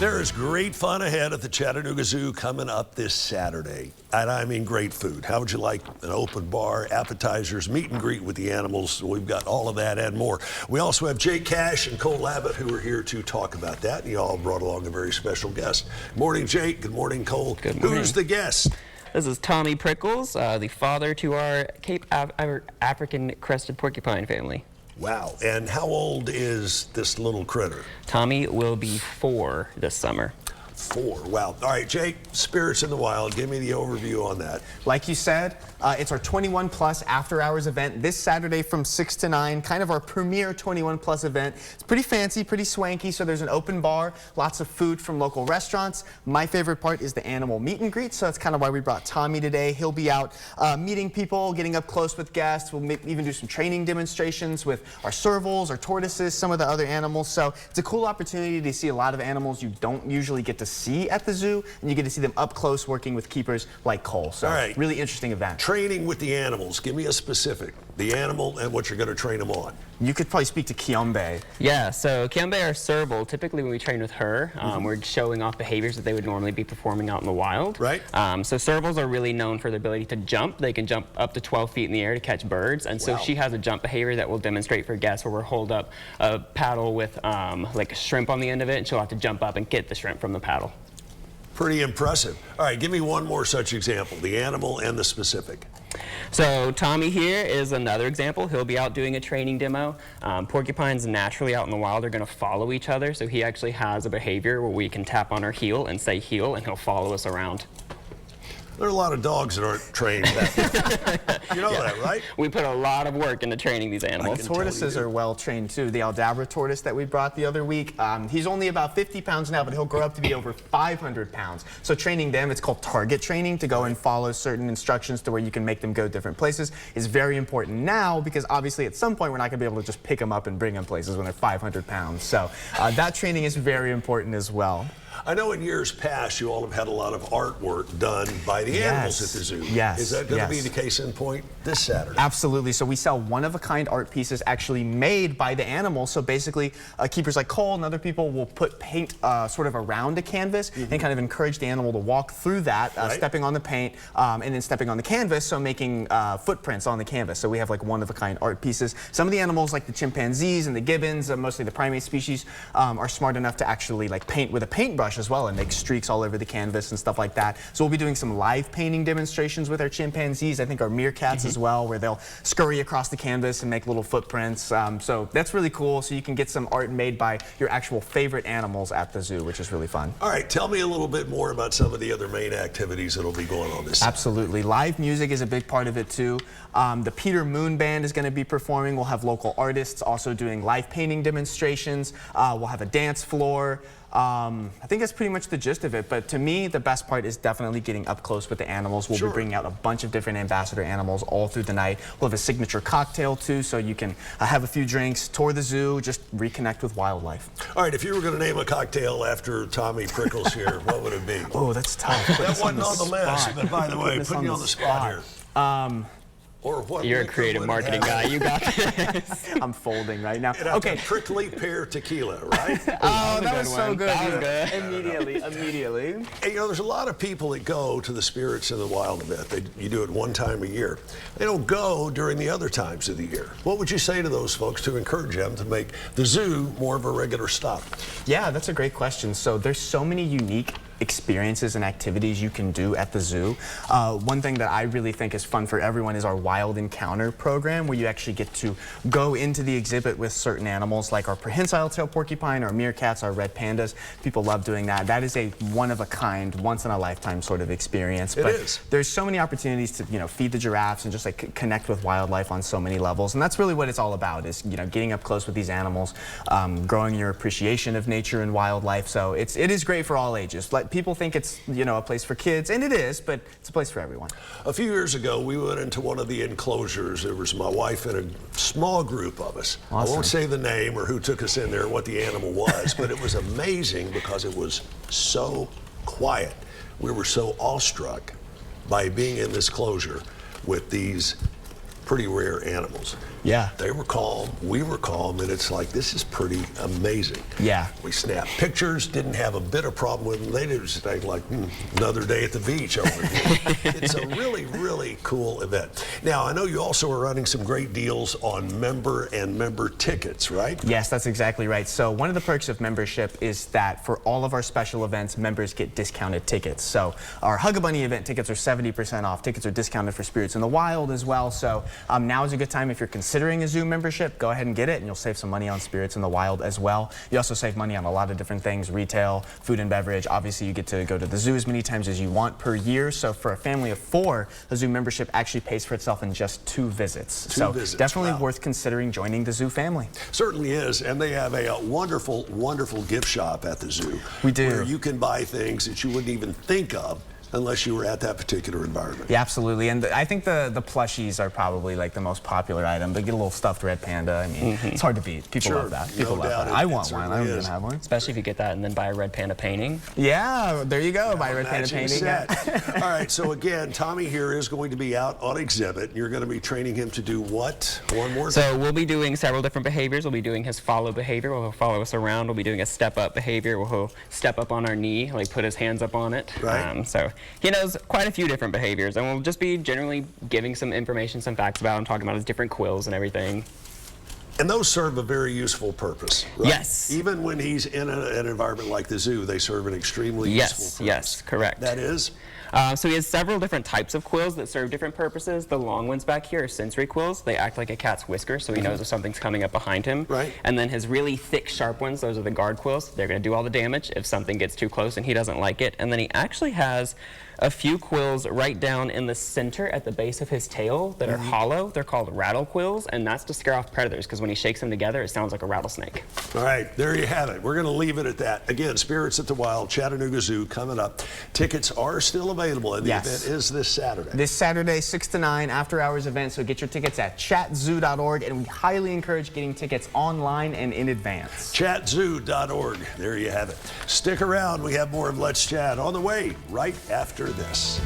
There is great fun ahead at the Chattanooga Zoo coming up this Saturday. And I mean great food. How would you like an open bar, appetizers, meet and greet with the animals? We've got all of that and more. We also have Jake Cash and Cole Abbott who are here to talk about that. And you all brought along a very special guest. Good morning, Jake. Good morning, Cole. Good morning. Who's the guest? This is Tommy Prickles, the father to our Cape African crested porcupine family. Wow. And how old is this little critter? Tommy will be 4 this summer. 4. Wow. All right, Jake, Spirits in the Wild. Give me the overview on that. Like you said, it's our 21 plus after hours event this Saturday from 6 to 9, kind of our premier 21 plus event. It's pretty fancy, pretty swanky, so there's an open bar, lots of food from local restaurants. My favorite part is the animal meet and greet, so that's kind of why we brought Tommy today. He'll be out meeting people, getting up close with guests. We'll even do some training demonstrations with our servals, our tortoises, some of the other animals. So it's a cool opportunity to see a lot of animals you don't usually get to see at the zoo, and you get to see them up close working with keepers like Cole. So really interesting event. Training with the animals. Give me a specific. The animal and what you're going to train them on. You could probably speak to Kiombe. Yeah, so Kiombe, our serval, typically when we train with her, we're showing off behaviors that they would normally be performing out in the wild. Right. So servals are really known for their ability to jump. They can jump up to 12 feet in the air to catch birds. And so she has a jump behavior that we'll demonstrate for guests where we'll hold up a paddle with like a shrimp on the end of it, and she'll have to jump up and get the shrimp from the paddle. Pretty impressive. All right, give me one more such example, the animal and the specific. So Tommy here is another example. He'll be out doing a training demo. Porcupines naturally out in the wild are going to follow each other, so he actually has a behavior where we can tap on our heel and say heel, and he'll follow us around. There are a lot of dogs that aren't trained that way. You know that, right? We put a lot of work into training these animals. Tortoises are well trained too. The Aldabra tortoise that we brought the other week, he's only about 50 pounds now, but he'll grow up to be over 500 pounds. So training them, it's called target training, to go and follow certain instructions to where you can make them go different places, is very important now, because obviously at some point we're not going to be able to just pick them up and bring them places when they're 500 pounds. So that training is very important as well. I know in years past you all have had a lot of artwork done by the animals at the zoo. Yes. Is that going to be the case in point this Saturday? Absolutely. So we sell one-of-a-kind art pieces actually made by the animals. So basically, keepers like Cole and other people will put paint sort of around a canvas and kind of encourage the animal to walk through that, stepping on the paint and then stepping on the canvas, so making footprints on the canvas. So we have like one-of-a-kind art pieces. Some of the animals, like the chimpanzees and the gibbons, mostly the primate species, are smart enough to actually like paint with a paintbrush as well and make streaks all over the canvas and stuff like that. So we'll be doing some live painting demonstrations with our chimpanzees, I think our meerkats as well, where they'll scurry across the canvas and make little footprints. So that's really cool. So you can get some art made by your actual favorite animals at the zoo, which is really fun. All right, tell me a little bit more about some of the other main activities that'll be going on this Saturday. Absolutely. Live music is a big part of it too. The Peter Moon Band is going to be performing. We'll have local artists also doing live painting demonstrations. We'll have a dance floor. I think that's pretty much the gist of it, but to me the best part is definitely getting up close with the animals. We'll be bringing out a bunch of different ambassador animals all through the night. We'll have a signature cocktail too, so you can have a few drinks, tour the zoo, just reconnect with wildlife. All right, if you were going to name a cocktail after Tommy Prickles here, what would it be? Oh, that's tough. That wasn't on the list, but by the way, putting you on the spot here. Or what? You're a creative marketing guy. You got this. I'm folding right now. Okay. Prickly Pear Tequila, right? Oh, that was so good. That was good. Immediately. And, you know, there's a lot of people that go to the Spirits in the Wild event. You do it one time a year. They don't go during the other times of the year. What would you say to those folks to encourage them to make the zoo more of a regular stop? Yeah, that's a great question. So there's so many unique experiences and activities you can do at the zoo. One thing that I really think is fun for everyone is our Wild Encounter program, where you actually get to go into the exhibit with certain animals like our prehensile tail porcupine, our meerkats, our red pandas. People love doing that. That is a one-of-a-kind, once-in-a-lifetime sort of experience. It is. There's so many opportunities to, you know, feed the giraffes and just like connect with wildlife on so many levels. And that's really what it's all about, is, you know, getting up close with these animals, growing your appreciation of nature and wildlife. So it is great for all ages. People think it's, you know, a place for kids, and it is, but it's a place for everyone. A few years ago, we went into one of the enclosures. There was my wife and a small group of us. Awesome. I won't say the name or who took us in there, what the animal was, but it was amazing because it was so quiet. We were so awestruck by being in this closure with these pretty rare animals. Yeah. They were calm, we were calm, and it's like, this is pretty amazing. Yeah. We snapped pictures, didn't have a bit of problem with them. They just think like, another day at the beach over here. It's a really, really cool event. Now, I know you also are running some great deals on member tickets, right? Yes, that's exactly right. So one of the perks of membership is that for all of our special events, members get discounted tickets. So our Hug-a-Bunny event tickets are 70% off. Tickets are discounted for Spirits in the Wild as well. So now is a good time if you're considering a zoo membership. Go ahead and get it, and you'll save some money on Spirits in the Wild as well. You also save money on a lot of different things, retail, food and beverage. Obviously, you get to go to the zoo as many times as you want per year. So for a family of 4, a zoo membership actually pays for itself in just 2 visits. Two visits. Definitely Wow. worth considering joining the zoo family. Certainly is, and they have a wonderful, wonderful gift shop at the zoo. We do. Where you can buy things that you wouldn't even think of unless you were at that particular environment. Yeah, absolutely. And I think the plushies are probably like the most popular item. They get a little stuffed red panda. I mean, it's hard to beat. People Sure, love that. no People love doubt. that. I want It one. certainly I'm going is. to have one. Especially if you get that and then buy a red panda painting. Yeah, there you go. Buy a red panda Matching painting. set. All right, so again, Tommy here is going to be out on exhibit. You're going to be training him to do what? One more time. So we'll be doing several different behaviors. We'll be doing his follow behavior, where he'll follow us around. We'll be doing a step up behavior, where he'll step up on our knee, like put his hands up on it. Right. So he knows quite a few different behaviors, and we'll just be generally giving some information, some facts about him, talking about his different quills and everything. And those serve a very useful purpose, right? Yes. Even when he's in an environment like the zoo, they serve an extremely useful purpose. Yes, correct. That is? So he has several different types of quills that serve different purposes. The long ones back here are sensory quills. They act like a cat's whisker, so he knows if something's coming up behind him. Right. And then his really thick, sharp ones, those are the guard quills. They're going to do all the damage if something gets too close and he doesn't like it. And then he actually has a few quills right down in the center at the base of his tail that are hollow. They're called rattle quills, and that's to scare off predators, because when he shakes them together, it sounds like a rattlesnake. All right, there you have it. We're going to leave it at that. Again, Spirits at the Wild, Chattanooga Zoo coming up. Tickets are still available, and the event is this Saturday. This Saturday, 6 to 9, after-hours event. So get your tickets at chatzoo.org, and we highly encourage getting tickets online and in advance. Chatzoo.org. There you have it. Stick around. We have more of Let's Chat on the way right after this.